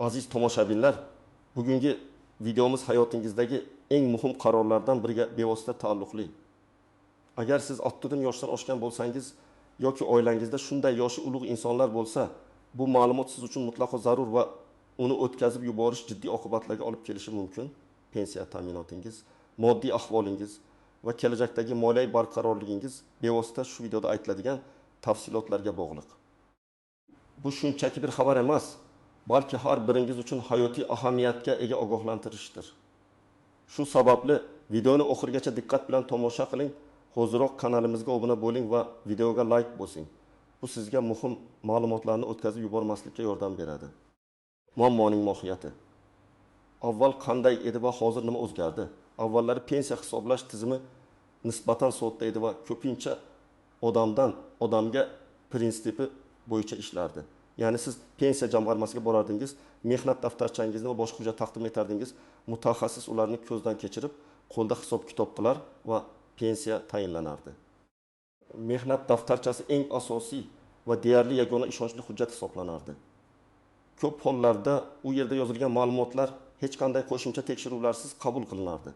Aziz tomoshabinlar, bugungi videomiz hayotingizdagi eng muhim qarorlardan biriga bevosita taalluqli. Agar siz 60 yoshdan oshgan bo'lsangiz yoki oilangizda shunday yoshi ulug' insonlar bo'lsa, bu ma'lumot siz uchun mutlaqo zarur va uni o'tkazib yuborish jiddiy oqibatlarga olib kelishi mumkin. Pensiya ta'minotingiz, moddiy ahvolingiz va kelajakdagi moliyaviy barqarorligingiz bevosita shu videoda aytiladigan tafsilotlarga bog'liq. Bu shunchaki bir xabar emas, balki har biringiz uchun hayotiy ahamiyatga ega ogohlantirishdir. Shu sababli videoni oxirigacha diqqat bilan tomosha qiling, hoziroq kanalimizga obuna bo'ling va videoga like bosing. Bu sizga muhim ma'lumotlarni o'tkazib yubormaslikka yordam beradi. Muammoning mohiyati. Avval qanday edi va hozir nima o'zgardi? Avvallari pensiya hisoblash tizimi nisbatan sodda edi va ko'pincha odamdan odamga prinsipi bo'yicha ishlardi. Ya'ni siz pensiya jamg'armasiga borardingiz, mehnat daftarchangizni va boshqa hujjat taqdim etardingiz, mutaxassis ularni ko'zdan kechirib, qo'lda hisob-kitob qilar va pensiya tayinlanardi. Mehnat daftarchasi eng asosiy va deyarli yagona ishonchli hujjat hisoblanardi. Ko'p hollarda u yerda yozilgan ma'lumotlar hech qanday qo'shimcha tekshiruvlarsiz qabul qilinardi.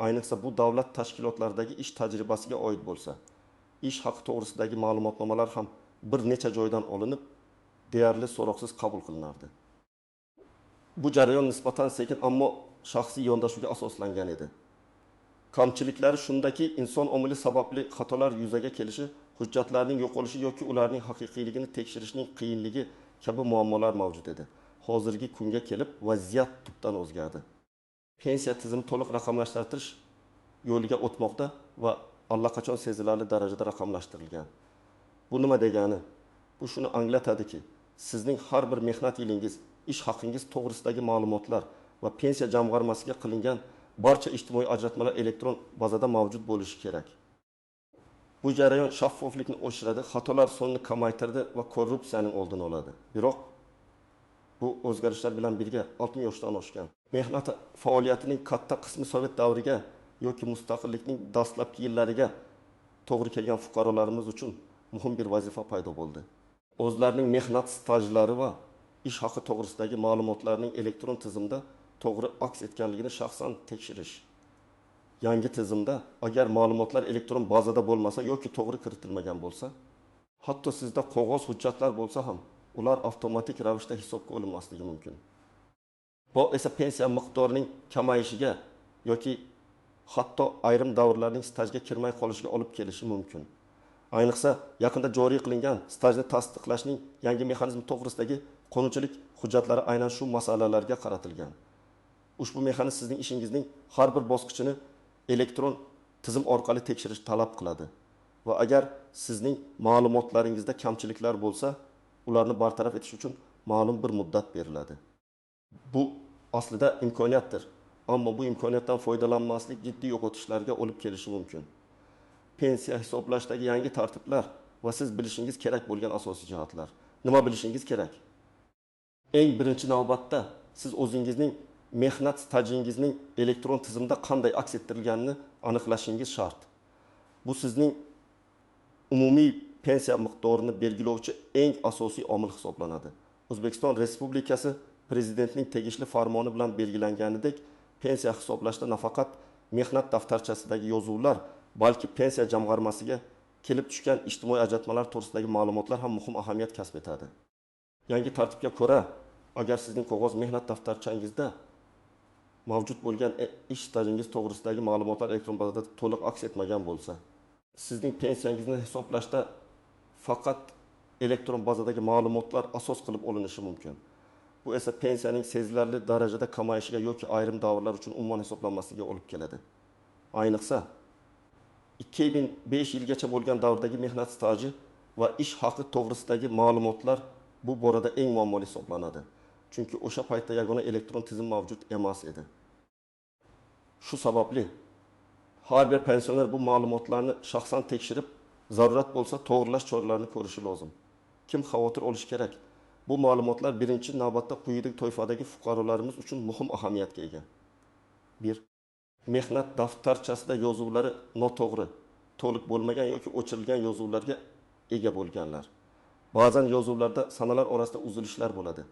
Ayniqsa bu davlat tashkilotlaridagi ish tajribasiga oid bo'lsa, ish haqi to'g'risidagi ma'lumotnomalar ham bir necha joydan olinib, deyarli so'roqsiz qabul qilinardi. Bu jarayon nisbatan sekin ammo shaxsiy yondashuvga asoslangan edi. Kamchiliklari shundaki, inson omili sababli xatolar yuzaga kelishi, hujjatlarning yo'qolishi yoki ularning haqiqiyligini tekshirishning qiyinligi kabi muammolar mavjud edi. Hozirgi kunga kelib vaziyat tubdan o'zgardi. Pensiya tizimi to'liq raqamlashtirish yo'liga o'tmoqda va allaqachon sezilarli darajada raqamlashtirilgan. Bu nima degani? Bu shuni anglatadiki, sizning har bir mehnat yilingiz, ish haqingiz to'g'risidagi ma'lumotlar va pensiya jamg'armasiga qilingan barcha ijtimoiy ajratmalar elektron bazada mavjud bo'lishi kerak. Bu jarayon shaffoflikni oshiradi, xatolar sonini kamaytirdi va korrupsiyaning oldini oladi. Biroq bu o'zgarishlar bilan birga 60 yoshdan oshgan, mehnat faoliyatining katta qismi Sovet davriga yoki mustaqillikning dastlabki yillariga to'g'ri kelgan fuqarolarimiz uchun muhim bir vazifa paydo bo'ldi. O'zlarining mehnat stajlari va ish haqi to'g'risidagi ma'lumotlarning elektron tizimda to'g'ri aks etganligini shaxsan tekshirish. Yangi tizimda agar ma'lumotlar elektron bazada bo'lmasa yoki to'g'ri kiritilmagan bo'lsa, hatto sizda qog'oz hujjatlar bo'lsa ham, ular avtomatik ravishda hisobga olinmasligi mumkin. Bu esa pensiya miqdorining kamayishiga yoki hatto ayrim davrlarning stajga kirmay qolishiga olib kelishi mumkin. Ayniqsa yaqinda joriy qilingan stajni tasdiqlashning yangi mexanizmi to'g'risidagi qonunchilik hujjatlari aynan shu masalalarga qaratilgan. Ushbu mexanizm sizning ishingizning har bir bosqichini elektron tizim orqali tekshirish talab qiladi va agar sizning ma'lumotlaringizda kamchiliklar bo'lsa, ularni bartaraf etish uchun ma'lum bir muddat beriladi. Bu aslida imkoniyatdir, ammo bu imkoniyatdan foydalanmaslik jiddiy yo'qotishlarga olib kelishi mumkin. Pensiya hisoblashdagi yangi tartiblar va siz bilishingiz kerak bo'lgan asosiy jihatlar. Nima bilishingiz kerak? Eng birinchi navbatda siz o'zingizning mehnat stajingizning elektron tizimda qanday aks ettirilganini aniqlashingiz shart. Bu sizning umumiy pensiya miqdorini belgilovchi eng asosiy omil hisoblanadi. O'zbekiston Respublikasi Prezidentining tegishli farmoni bilan belgilanganidek, pensiya hisoblashda nafaqat mehnat daftarchasidagi yozuvlar, balki pensiya jamg'armasiga kelib tushgan ijtimoiy ajratmalar to'g'risidagi ma'lumotlar ham muhim ahamiyat kasb etadi. Yangi tartibga ko'ra, agar sizning qog'oz mehnat daftarchangizda mavjud bo'lgan ish stajingiz to'g'risidagi ma'lumotlar elektron bazada to'liq aks etmagan bo'lsa, sizning pensiyangizni hisoblashda faqat elektron bazadagi ma'lumotlar asos qilib olinishi mumkin. Bu esa pensiyaning sezilarli darajada kamayishiga yoki ayrim davrlar uchun umuman hisoblanmasligiga olib keladi. Ayniqsa 2005 yilgacha bo'lgan davrdagi mehnat staji va ish haqi to'g'risidagi ma'lumotlar bu borada eng muammoli hisoblanadi. Chunki o'sha paytda yagona elektron tizim mavjud emas edi. Shu sababli har bir pensioner bu ma'lumotlarni shaxsan tekshirib, zarurat bo'lsa to'g'rilash choralarini ko'rishi lozim. Kim xavotir olish kerak? Bu ma'lumotlar birinchi navbatda quyidagi toifadagi fuqarolarimiz uchun muhim ahamiyatga ega. 1. Mehnat daftarchasida yozuvlari noto'g'ri, to'liq bo'lmagan yoki o'chirilgan yozuvlarga ega bo'lganlar. Ba'zan yozuvlarda sanalar orasida uzilishlar bo'ladi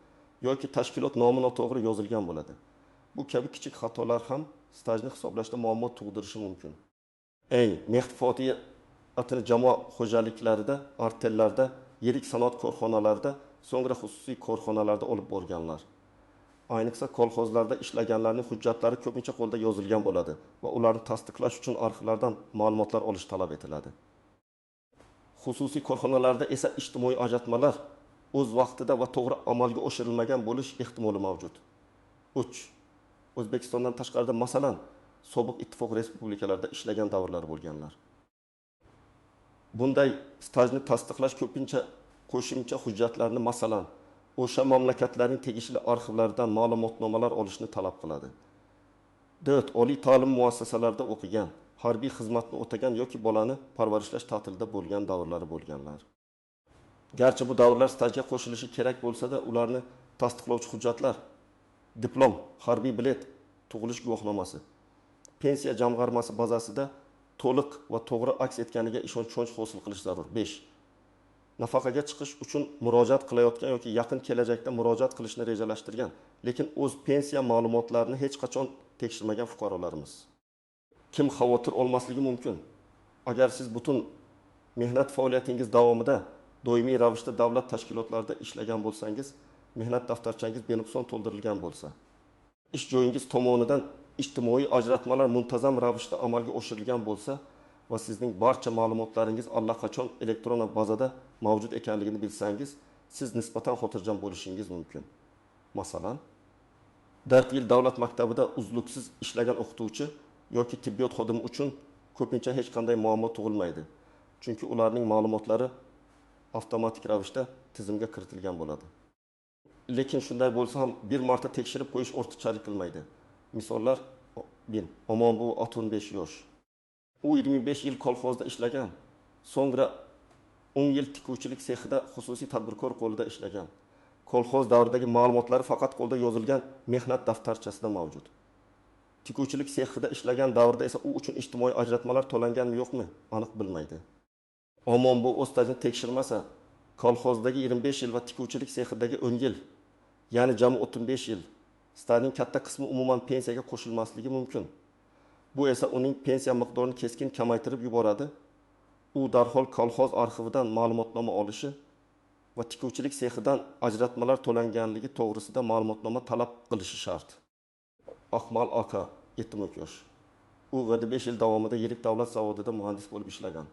yoki tashkilot nomi noto'g'ri yozilgan bo'ladi. Bu kabi kichik xatolar ham stajni hisoblashda muammo tug'dirishi mumkin. neft fatiyatini jamoat xo'jaliklarida, artellarda, yirik sanoat korxonalarida, so'ngra xususiy korxonalarda olib borganlar. Ayniqsa kolxozlarda ishlaganlarning hujjatlari ko'pincha qo'lda yozilgan bo'ladi va ularni tasdiqlash uchun arxivlardan ma'lumotlar olish talab etiladi. Xususiy korxonalarda esa ijtimoiy ajratmalar o'z vaqtida va to'g'ri amalga oshirilmagan bo'lish ehtimoli mavjud. 3. O'zbekistondan tashqarida, masalan, sobiq ittifoq respublikalarida ishlagan davrlar bo'lganlar. Bunday stajni tasdiqlash ko'pincha qo'shimcha hujjatlarni, masalan, o'sha mamlakatlarning tegishli arxivlaridan ma'lumotnomalar olishni talab qiladi. 4. Oliy ta'lim muassasalarida o'qigan, harbiy xizmatni o'tagan yoki bolani parvarishlash ta'tilida bo'lgan davrlari bo'lganlar. Garchi bu davrlar stajga qo'shilishi kerak bo'lsa-da, ularni tasdiqlovchi hujjatlar: diplom, harbiy bilet, tug'ilish guvohnomasi, pensiya jamg'armasi bazasida to'liq va to'g'ri aks etganiga ishonch hosil qilish zarur. 5. Nafaqaga chiqish uchun murojaat qilayotgan yoki yaqin kelajakda murojaat qilishni rejalashtirgan, lekin o'z pensiya ma'lumotlarini hech qachon tekshirmagan fuqarolarimiz. Kim xavotir olmasligi mumkin? Agar siz butun mehnat faoliyatingiz davomida doimiy ravishda davlat tashkilotlarida ishlagan bo'lsangiz, mehnat daftarchangiz benuqson to'ldirilgan bo'lsa, ish joyingiz tomonidan ijtimoiy ajratmalar muntazam ravishda amalga oshirilgan bo'lsa va sizning barcha ma'lumotlaringiz allaqachon elektron bazada mavjud ekanligini bilsangiz, siz nisbatan xotirjam bo'lishingiz mumkin. Masalan, 4 yil davlat maktabida uzluksiz ishlagan o'qituvchi yoki tibbiyot xodimi uchun ko'pincha hech qanday muammo tug'ilmaydi. Chunki ularning ma'lumotlari avtomatik ravishda tizimga kiritilgan bo'ladi. Lekin shunday bo'lsa ham bir marta tekshirib qo'yish ortiqchalik qilmaydi. Misollar: Omonbuv 65 yosh. U 25 yil kolxozda ishlagan. So'ngra 10 yil tikuvchilik sexida xususiy tadbirkor qo'lida ishlagan. Kolxoz davridagi ma'lumotlari faqat qo'lda yozilgan mehnat daftarchasida mavjud. Tikuvchilik sexida ishlagan davrda esa u uchun ijtimoiy ajratmalar to'langanmi yo'qmi, aniq bilmaydi. Omonbuv o'z stajini tekshirmasa, kolxozdagi 25 yil va tikuvchilik sexidagi 10 yil, ya'ni jami 35 yil, stajning katta qismi umuman pensiyaga qo'shilmasligi mumkin. Bu esa uning pensiya miqdorini keskin kamaytirib yuboradi. U darhol kolxoz arxividan ma'lumotnoma olishi va tikuvchilik sexidan ajratmalar to'langanligi to'g'risida ma'lumotnoma talab qilishi shart. Ahmal aka 70 yosh. U 5 yil davomida yirik davlat zavodida muhandis bo'lib ishlagan.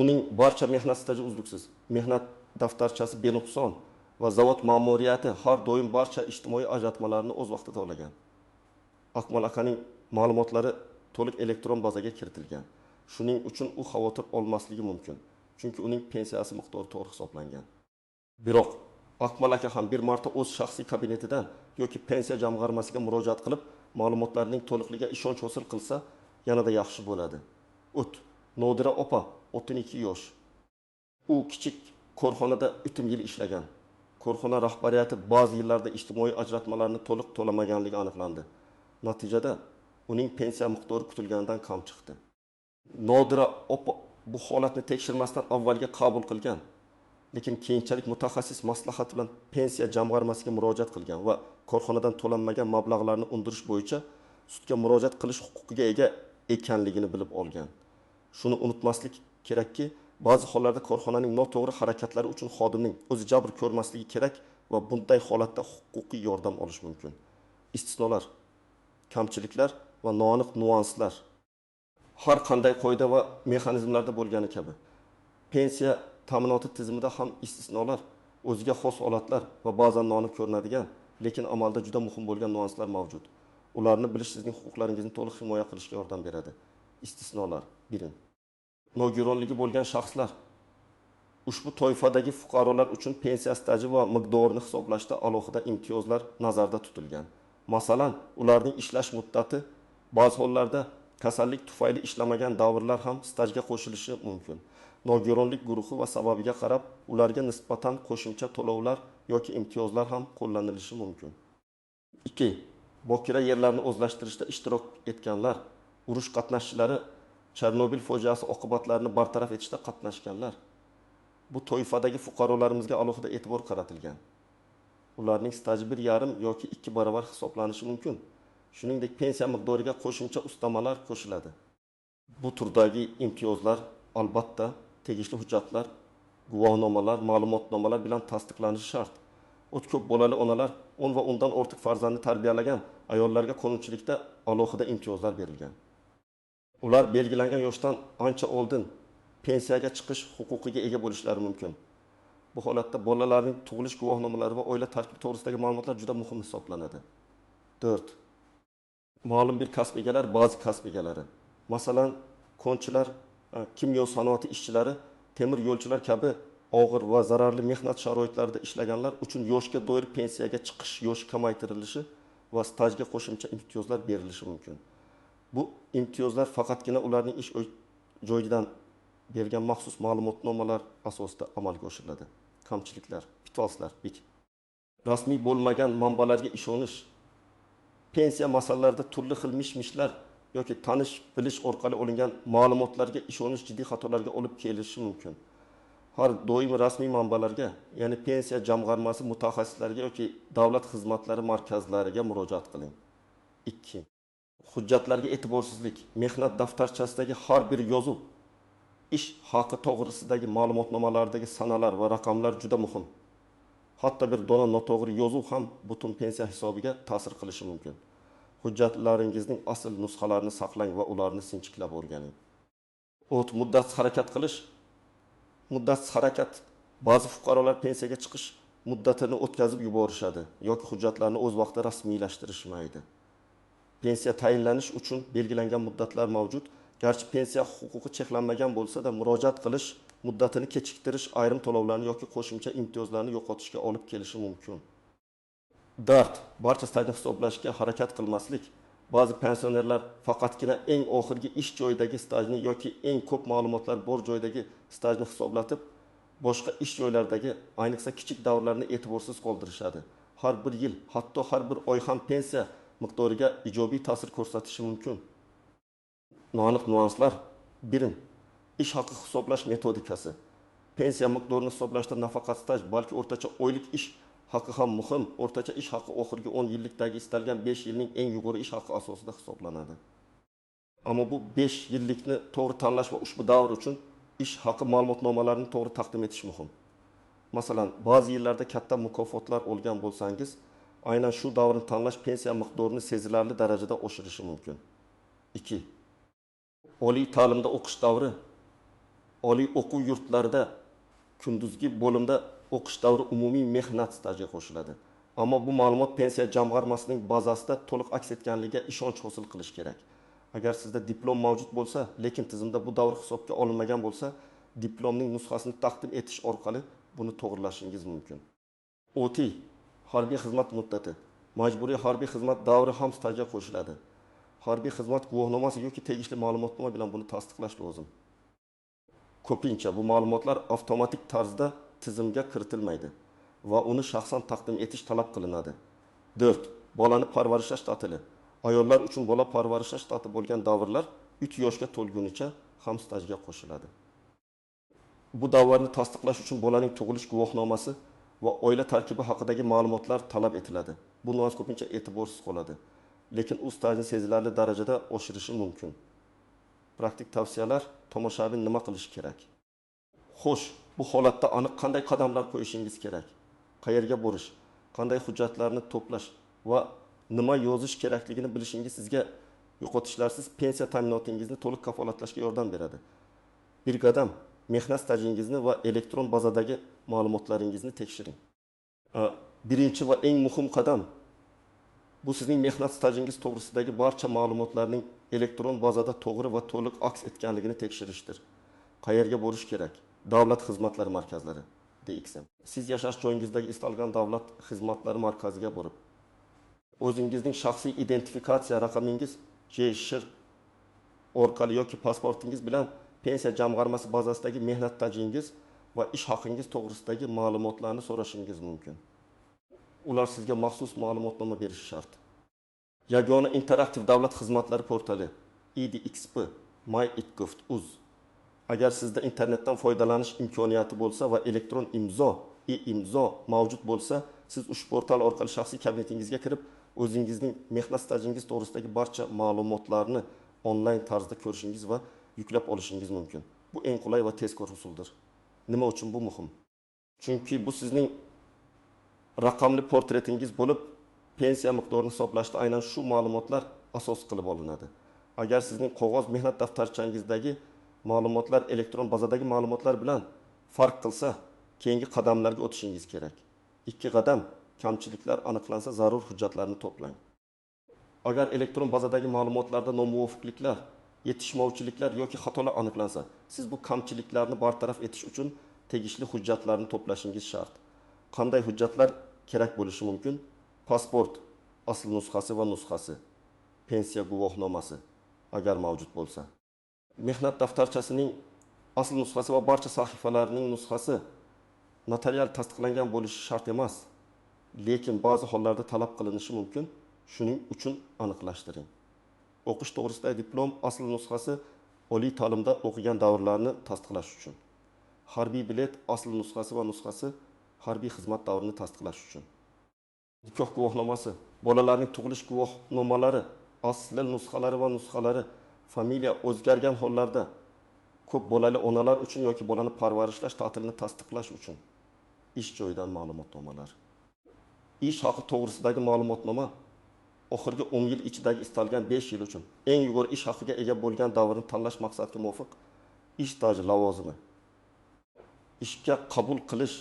Uning barcha mehnat staji uzluksiz, mehnat daftarchasi benuqson va zavod ma'muriyati har doim barcha ijtimoiy ajratmalarni o'z vaqtida olagan. Akmal akaning ma'lumotlari to'liq elektron bazaga kiritilgan. Shuning uchun u xavotir olmasligi mumkin, chunki uning pensiyasi miqdori to'g'ri hisoblangan. Biroq Akmal aka ham bir marta o'z shaxsiy kabinetidan yoki pensiya jamg'armasiga murojaat qilib, ma'lumotlarning to'liqligiga ishonch hosil qilsa, yanada yaxshi bo'ladi. Nodira opa 32 yosh. U kichik korxonada 3 yil ishlagan. Korxona rahbariyati ba'zi yillarda ijtimoiy ajratmalarni to'liq to'lamaganligi aniqlandi. Natijada uning pensiya miqdori kutilganidan kam chiqdi. Nodira opa bu holatni tekshirmasdan avvalga qabul qilgan, lekin keyinchalik mutaxassis maslahati bilan pensiya jamg'armasiga murojaat qilgan va korxonadan to'lanmagan mablag'larni undirish bo'yicha sudga murojaat qilish huquqiga ega ekanligini bilib olgan. Shuni unutmaslik kerakki, ba'zi hollarda korxonaning noto'g'ri harakatlari uchun xodimning o'zi jabr ko'rmasligi kerak va bunday holatda huquqiy yordam olish mumkin. Istisnolar, kamchiliklar va noaniq nuanslar har qanday qoida va mexanizmlarda bo'lgani kabi, pensiya ta'minoti tizimida ham istisnolar, o'ziga xos holatlar va ba'zan noaniq ko'rinadigan, lekin amalda juda muhim bo'lgan nuanslar mavjud. Ularni bilish sizning huquqlaringizni to'liq himoya qilishga yordam beradi. Istisnolar: 1. Nogironligi bo'lgan shaxslar. Ushbu toifadagi fuqarolar uchun pensiya staji va miqdorini hisoblashda alohida imtiyozlar nazarda tutilgan. Masalan, ularning ishlash muddati ba'zi hollarda kasallik tufayli ishlamagan davrlar ham stajga qo'shilishi mumkin. Nogironlik guruhi va sababiga qarab ularga nisbatan qo'shimcha to'lovlar yoki imtiyozlar ham qo'llanilishi mumkin. 2. Bokira yerlarni o'zlashtirishda ishtirok etganlar, urush qatnashchilari, Chernobil fojiasi oqibatlarini bartaraf etishda qatnashganlar. Bu toifadagi fuqarolarimizga alohida e'tibor qaratilgan. ularning staji 1,5 yoki 2 barobar hisoblanishi mumkin. Shuningdek, pensiya miqdoriga qo'shimcha ustamalar qo'shiladi. Bu turdagi imtiyozlar albatta tegishli hujjatlar, guvohnomalar, ma'lumotnomalar bilan tasdiqlanishi shart. Ko'p bolali onalar 10 va undan ortiq farzandni tarbiyalagan ayollarga qonunchilikda alohida imtiyozlar berilgan. Ular belgilangan yoshdan ancha oldin pensiyaga chiqish huquqiga ega bo'lishlari mumkin. Bu holatda bolalarning tug'ilish guvohnomalari va oila tarkibi to'g'risidagi ma'lumotlar juda muhim hisoblanadi. 4. Ma'lum bir kasb egalari, ba'zi kasb egalari. Masalan, konchilar, kimyo sanoati ishchilari, temir yo'lchilar kabi og'ir va zararli mehnat sharoitlarida ishlaganlar uchun yoshga doir pensiyaga chiqish yoshi kamaytirilishi va stajga qo'shimcha imtiyozlar berilishi mumkin. Bu imtiyozlar faqatgina ularning ish joyidan bergan maxsus ma'lumotnomalar asosida amalga oshiriladi. Kamchiliklar, pitolslar, rasmiy bo'lmagan manbalarga ishonish, pensiya masalalarida turli xil mish-mishlar yoki tanish bilish orqali olingan ma'lumotlarga ishonish jiddiy xatolarga olib kelishi mumkin. Har doim rasmiy manbalarga, ya'ni pensiya jamg'armasi mutaxassislariga yoki davlat xizmatlari markazlariga murojaat qiling. 2. Hujjatlarga e'tiborsizlik. Mehnat daftarchasidagi har bir yozuv, ish haqi to'g'risidagi ma'lumotnomalardagi sanalar va raqamlar juda muhim. Hatto bir dona noto'g'ri yozuv ham butun pensiya hisobiga ta'sir qilishi mumkin. Hujjatlaringizning asl nusxalarini saqlang va ularni sinchiklab o'rganing. Muddatsiz harakat qilish. Muddatsiz harakat. Ba'zi fuqarolar pensiyaga chiqish muddatini o'tkazib yuborishadi yoki hujjatlarni o'z vaqtida rasmiylashtirishmaydi. Pensiya tayinlanish uchun belgilangan muddatlar mavjud. Garchi pensiya huquqi cheklanmagan bo'lsa-da, murojaat qilish muddatini kechiktirish ayrim to'lovlarni yoki qo'shimcha imtiyozlarni yo'qotishga olib kelishi mumkin. Barcha stajni hisoblashga harakat qilmaslik. Ba'zi pensionerlar faqatgina eng oxirgi ish joyidagi stajni yoki eng ko'p ma'lumotlar bor joydagi stajni hisoblatib, boshqa ish joylaridagi, ayniqsa kichik davrlarni e'tiborsiz qoldirishadi. Har bir yil, hatto har bir oy ham pensiya miqdoriga ijobiy ta'sir ko'rsatishi mumkin. Noaniq nuanslar. 1. Ish haqi hisoblash metodikasi. Pensiya miqdorini hisoblashda nafaqat staj, balki o'rtacha oylik ish haqi ham muhim. O'rtacha ish haqi oxirgi 10 yillikdagi istalgan 5 yilning eng yuqori ish haqi asosida hisoblanadi. Ammo bu 5 yillikni to'g'ri tanlash va ushbu davr uchun ish haqi ma'lumotnomalarini to'g'ri taqdim etish muhim. Masalan, ba'zi yillarda katta mukofotlar olgan bo'lsangiz, aynan shu davrni tanlash pensiya miqdorini sezilarli darajada oshirishi mumkin. 2. Oliy ta'limda o'qish davri. Oliy o'quv yurtlarida kunduzgi bo'limda o'qish davri umumiy mehnat stajiga qo'shiladi. Ammo bu ma'lumot pensiya jamg'armasining bazasida to'liq aks etganligiga ishonch hosil qilish kerak. Agar sizda diplom mavjud bo'lsa, lekin tizimda bu davr hisobga olinmagan bo'lsa, diplomning nusxasini taqdim etish orqali buni to'g'rilashingiz mumkin. Harbiy xizmat muddati. Majburiy harbiy xizmat davri ham stajga qo'shiladi. Harbiy xizmat guvohnomasi yoki tegishli ma'lumotnoma bilan buni tasdiqlash lozim. Ko'pincha bu ma'lumotlar avtomatik tarzda tizimga kiritilmaydi va uni shaxsan taqdim etish talab qilinadi. 4. Bolani parvarishlash ta'tili. Ayollar uchun bola parvarishlash ta'tili bo'lgan davrlar 3 yoshga to'lgunicha ham stajga qo'shiladi. Bu davrni tasdiqlash uchun bolaning tug'ilish guvohnomasi va oila tarkibi haqidagi ma'lumotlar talab etiladi. Bu nuans ko'pincha e'tiborsiz qoladi, lekin u stajni sezilarli darajada oshirishi mumkin. Praktik tavsiyalar: tomoshabin nima qilish kerak? Xo'sh, bu holatda aniq qanday qadamlar qo'yishingiz kerak? Qayerga borish, qanday hujjatlarni to'plash va nima yozish kerakligini bilishingiz sizga yo'qotishlarsiz pensiya ta'minotingizni to'liq kafolatlashga yordam beradi. Bir qadam mehnat stajingizni va elektron bazadagi ma'lumotlaringizni tekshiring. Birinchi va eng muhim qadam bu sizning mehnat stajingiz to'g'risidagi barcha ma'lumotlarning elektron bazada to'g'ri va to'liq aks etganligini tekshirishdir. Qayerga borish kerak? Davlat xizmatlari markazlari, DXM. Siz yashash joyingizdagi istalgan davlat xizmatlari markaziga borib, o'zingizning shaxsiy identifikatsiya raqamingiz, JSHR orqali yoki pasportingiz bilan pensiya jamg'armasi bazasidagi mehnat stajingiz va ish haqingiz to'g'risidagi ma'lumotlarni so'rashingiz mumkin. Ular sizga maxsus ma'lumotnoma berishi shart. Yagona interaktiv davlat xizmatlari portali EDXP MyItGov.uz. Agar sizda internetdan foydalanish imkoniyati bo'lsa va elektron imzo, e-imzo mavjud bo'lsa, siz ushbu portal orqali shaxsiy kabinetingizga kirib, o'zingizning mehnat stajingiz to'g'risidagi barcha ma'lumotlarni onlayn tarzda ko'rishingiz va yuklab olishingiz mumkin. Bu eng qulay va tezkor usuldir. Nima uchun bu muhim? Chunki bu sizning raqamli portretingiz bo'lib, pensiya miqdorini hisoblashda aynan shu ma'lumotlar asos qilib olinadi. Agar sizning qog'oz mehnat daftarchangizdagi ma'lumotlar elektron bazadagi ma'lumotlar bilan farq qilsa, keyingi qadamlarga o'tishingiz kerak. 2 qadam: kamchiliklar aniqlansa, zarur hujjatlarni to'plang. Agar elektron bazadagi ma'lumotlarda nomuvofiqliklar, yetishmovchiliklar yoki xatolar aniqlansa, siz bu kamchiliklarni bartaraf etish uchun tegishli hujjatlarni to'plashingiz shart. Qanday hujjatlar kerak bo'lishi mumkin? Pasport, asl nusxasi va nusxasi, pensiya guvohnomasi agar mavjud bo'lsa. Mehnat daftarchasining asl nusxasi va barcha sahifalarining nusxasi notarial tasdiqlangan bo'lishi shart emas, lekin ba'zi hollarda talab qilinishi mumkin. Shuning uchun aniqlashtiring. O'qish to'g'risidagi diplom asl nusxasi oliy ta'limda o'qigan davrlarni tasdiqlash uchun. Harbiy bilet asl nusxasi va nusxasi harbiy xizmat davrini tasdiqlash uchun. Nikoh guvohnomasi, bolalarning tug'ilish guvohnomalari, asl nusxalari va nusxalari, familiya o'zgargan hollarda, ko'p bolali onalar uchun yoki bolani parvarishlash ta'tilini tasdiqlash uchun. Ish joyidan ma'lumotnomalar. Ish haqi to'g'risidagi ma'lumotnoma oxirgi 10 yil ichidagi istalgan 5 yil uchun eng yuqori ish haqiga ega bo'lgan davrni tanlash maqsadiga muvofiq ish staji, lavozimi, ishga qabul qilish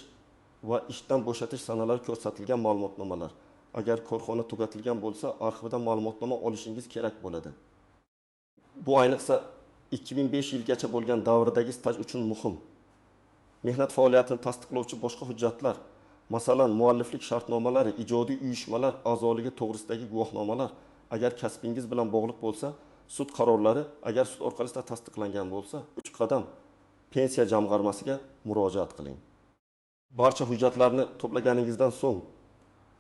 va ishdan bo'shatish sanalari ko'rsatilgan ma'lumotnomalar. Agar korxona tugatilgan bo'lsa, arxividan ma'lumotnoma olishingiz kerak bo'ladi. Bu ayniqsa 2005 yilgacha bo'lgan davrdagi staj uchun muhim. Mehnat faoliyatini tasdiqlovchi boshqa hujjatlar, masalan, mualliflik shartnomalari, ijodiy uyushmalar a'zoligi to'g'risidagi guvohnomalar, agar kasbingiz bilan bog'liq bo'lsa, sud qarorlari, agar sud orqali tasdiqlangan bo'lsa, 3 qadam: pensiya jamg'armasiga murojaat qiling. Barcha hujjatlarni to'plaganingizdan so'ng,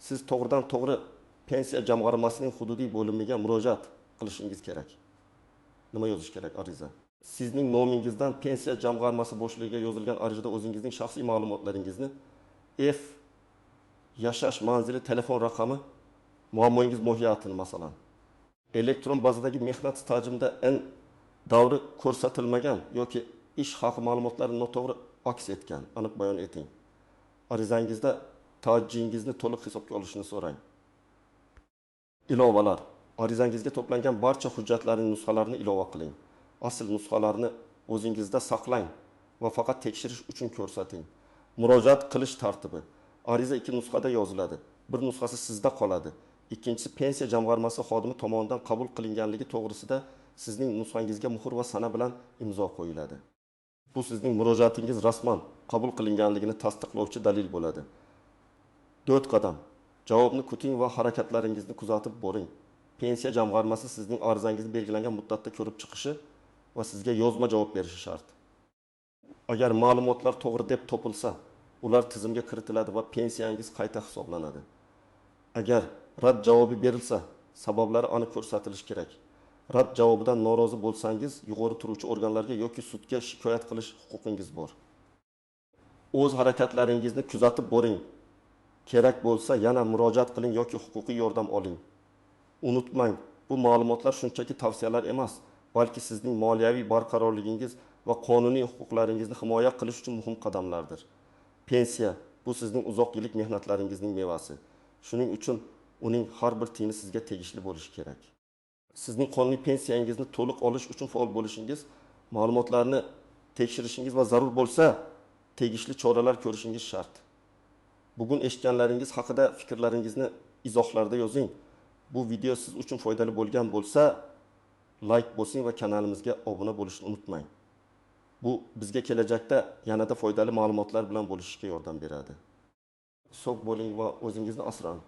siz to'g'ridan-to'g'ri pensiya jamg'armasining hududiy bo'limiga murojaat qilishingiz kerak. Nima yozish kerak ariza? Sizning nomingizdan pensiya jamg'armasi boshlig'iga yozilgan arizada o'zingizning shaxsiy ma'lumotlaringizni, F, yashash manzili, telefon raqami, muammongiz mohiyatini masalan, elektron bazadagi mehnat stajimda davri ko'rsatilmagan yoki ish haqi ma'lumotlari noto'g'ri aks etgan aniq bayon eting. Arizangizda ta'jingizni to'liq hisobga olishni so'rang. Ilovalar. Arizangizga to'plangan barcha hujjatlarning nusxalarini ilova qiling. Asl nusxalarni o'zingizda saqlang va faqat tekshirish uchun ko'rsating. Murojaat qilish tartibi. Ariza 2 nusxada yoziladi. Bir nusxasi sizda qoladi. Ikkinchisi pensiya jamg'armasi xodimi tomonidan qabul qilinganligi to'g'risida sizning nusxangizga muhr va sana bilan imzo qo'yiladi. Bu sizning murojaatingiz rasman qabul qilinganligini tasdiqlovchi dalil bo'ladi. 4 qadam. Javobni kuting va harakatlaringizni kuzatib boring. Pensiya jamg'armasi sizning arizangizni belgilangan muddatda ko'rib chiqishi va sizga yozma javob berishi shart. Agar ma'lumotlar to'g'ri deb topilsa, ular tizimga kiritiladi va pensiyangiz qayta hisoblanadi. Agar rad javobi berilsa, sabablari aniq ko'rsatilishi kerak. Rad javobidan norozi bo'lsangiz, yuqori turuvchi organlarga yoki sudga shikoyat qilish huquqingiz bor. O'z harakatlaringizni kuzatib boring. Kerak bo'lsa yana murojaat qiling yoki huquqiy yordam oling. Unutmang, bu ma'lumotlar shunchaki tavsiyalar emas, balki sizning moliyaviy barqarorligingiz va qonuniy huquqlaringizni himoya qilish uchun muhim qadamlardir. Pensiya bu sizning uzoq yillik mehnatlaringizning mevasi. Shuning uchun uning har bir tiyini sizga tegishli bo'lishi kerak. Sizning qonuniy pensiyangizni to'liq olish uchun faol bo'lishingiz, ma'lumotlarni tekshirishingiz va zarur bo'lsa, tegishli choralar ko'rishingiz shart. Bugun eshitganlaringiz haqida fikrlaringizni izohlarda yozing. Bu video siz uchun foydali bo'lgan bo'lsa, like bosing va kanalimizga obuna bo'lishni unutmang. Bu bizga kelajakda yanada foydali ma'lumotlar bilan bo'lishishga yordam beradi. Sog' bo'ling va o'zingizni asrang.